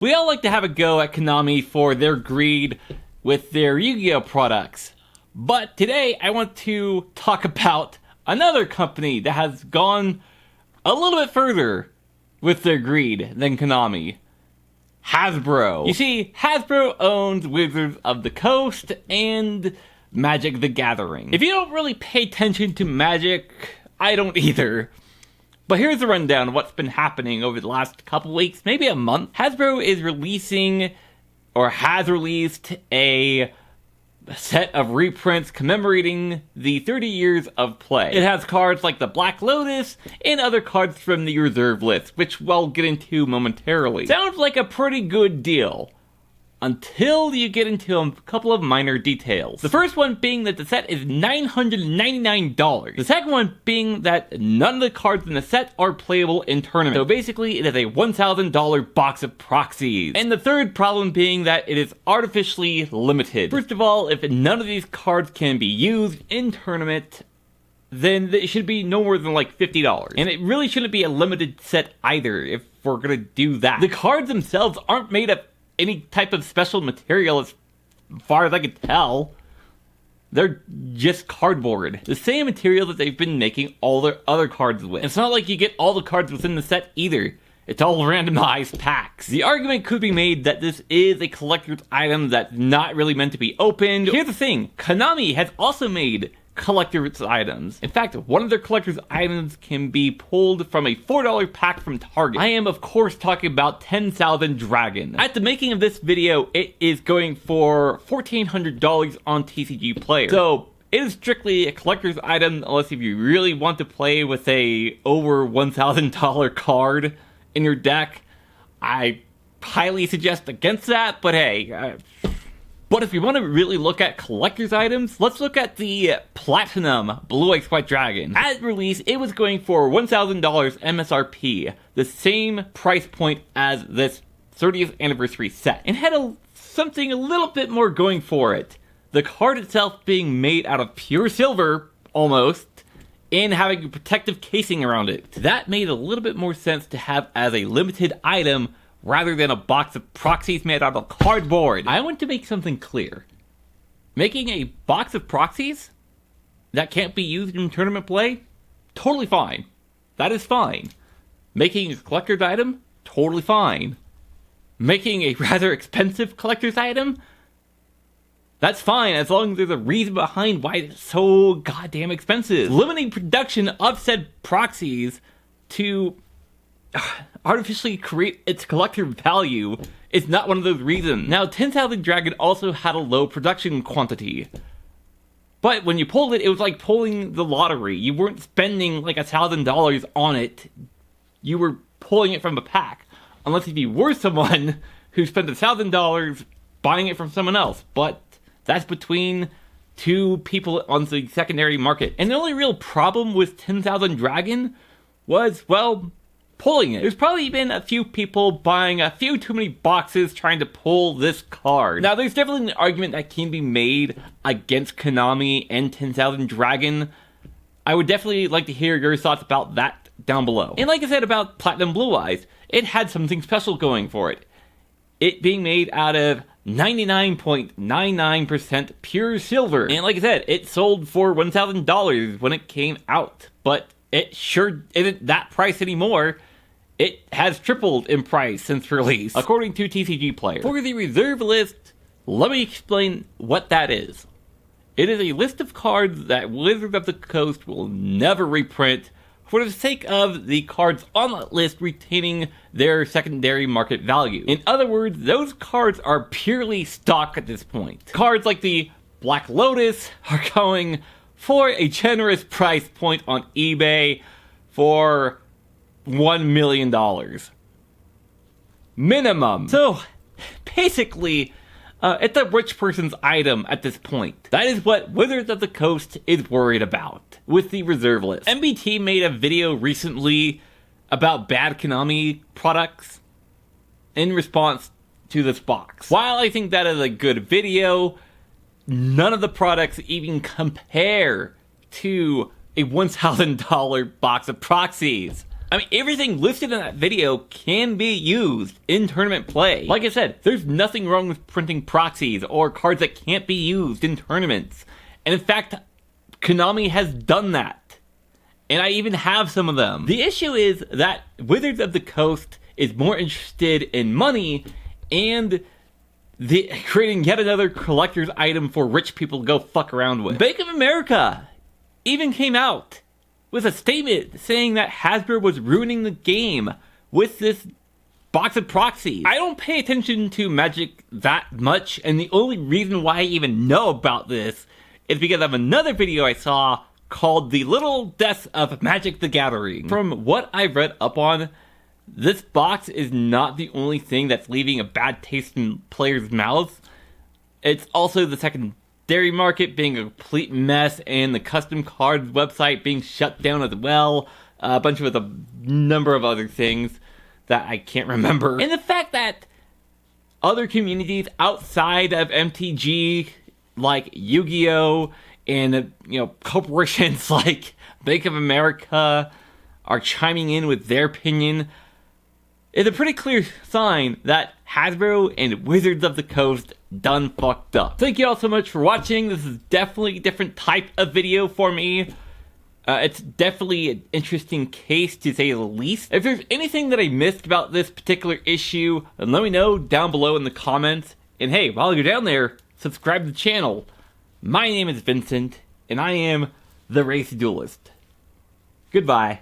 We all like to have a go at Konami for their greed with their Yu-Gi-Oh products. But today I want to talk about another company that has gone a little bit further with their greed than Konami. Hasbro. You see, Hasbro owns Wizards of the Coast and Magic the Gathering. If you don't really pay attention to Magic, I don't either. But here's a rundown of what's been happening over the last couple weeks, maybe a month. Hasbro is releasing, or has released, a set of reprints commemorating the 30 years of play. It has cards like the Black Lotus and other cards from the reserve list, which we'll get into momentarily. Sounds like a pretty good deal, until you get into a couple of minor details. The first one being that the set is $999. The second one being that none of the cards in the set are playable in tournaments. So basically, it is a $1,000 box of proxies. And the third problem being that it is artificially limited. First of all, if none of these cards can be used in tournament, then it should be no more than like $50. And it really shouldn't be a limited set either, if we're gonna do that. The cards themselves aren't made of any type of special material as far as I could tell. They're just cardboard. The same material that they've been making all their other cards with. It's not like you get all the cards within the set either. It's all randomized packs. The argument could be made that this is a collector's item that's not really meant to be opened. Here's the thing, Konami has also made collector's items. In fact, one of their collector's items can be pulled from a $4 pack from Target. I am, of course, talking about 10,000 Dragon. At the making of this video, it is going for $1,400 on TCG Player. So, it is strictly a collector's item, unless if you really want to play with a over $1,000 card in your deck. I highly suggest against that, but hey, but if you want to really look at collector's items, let's look at the Platinum Blue Eyes White Dragon. At release, it was going for $1,000 MSRP, the same price point as this 30th anniversary set, and had something a little bit more going for it. The card itself being made out of pure silver, almost, and having a protective casing around it. That made a little bit more sense to have as a limited item rather than a box of proxies made out of cardboard. I want to make something clear. Making a box of proxies that can't be used in tournament play? Totally fine. That is fine. Making a collector's item? Totally fine. Making a rather expensive collector's item? That's fine, as long as there's a reason behind why it's so goddamn expensive. Limiting production of said proxies to artificially create its collector value is not one of those reasons. Now, 10,000 Dragon also had a low production quantity, but when you pulled it, it was like pulling the lottery. You weren't spending like $1,000 on it. You were pulling it from a pack, unless if you were someone who spent $1,000 buying it from someone else, but that's between two people on the secondary market. And the only real problem with 10,000 Dragon was, well, pulling it. There's probably been a few people buying a few too many boxes trying to pull this card. Now, there's definitely an argument that can be made against Konami and 10,000 Dragon. I would definitely like to hear your thoughts about that down below. And like I said about Platinum Blue Eyes, it had something special going for it. It being made out of 99.99% pure silver. And like I said, it sold for $1,000 when it came out, but it sure isn't that price anymore. It has tripled in price since release, according to TCG Player. For the reserve list, let me explain what that is. It is a list of cards that Wizards of the Coast will never reprint for the sake of the cards on that list retaining their secondary market value. In other words, those cards are purely stock at this point. Cards like the Black Lotus are going for a generous price point on eBay for $1 million. Minimum. So, basically, it's a rich person's item at this point. That is what Wizards of the Coast is worried about with the reserve list. MBT made a video recently about bad Konami products in response to this box. While I think that is a good video, none of the products even compare to a $1,000 box of proxies. I mean, everything listed in that video can be used in tournament play. Like I said, there's nothing wrong with printing proxies or cards that can't be used in tournaments. And in fact, Konami has done that. And I even have some of them. The issue is that Wizards of the Coast is more interested in money and creating yet another collector's item for rich people to go fuck around with. Bank of America even came out with a statement saying that Hasbro was ruining the game with this box of proxies. I don't pay attention to Magic that much, and the only reason why I even know about this is because of another video I saw called The Little Deaths of Magic the Gathering. From what I've read up on, this box is not the only thing that's leaving a bad taste in players' mouths. It's also the secondary market being a complete mess, and the custom cards website being shut down as well. A bunch of a number of other things that I can't remember. And the fact that other communities outside of MTG, like Yu-Gi-Oh! And corporations like Bank of America are chiming in with their opinion, is a pretty clear sign that Hasbro and Wizards of the Coast done fucked up. Thank you all so much for watching. This is definitely a different type of video for me. It's definitely an interesting case, to say the least. If there's anything that I missed about this particular issue, then let me know down below in the comments. And hey, while you're down there, subscribe to the channel. My name is Vincent, and I am the Race Duelist. Goodbye.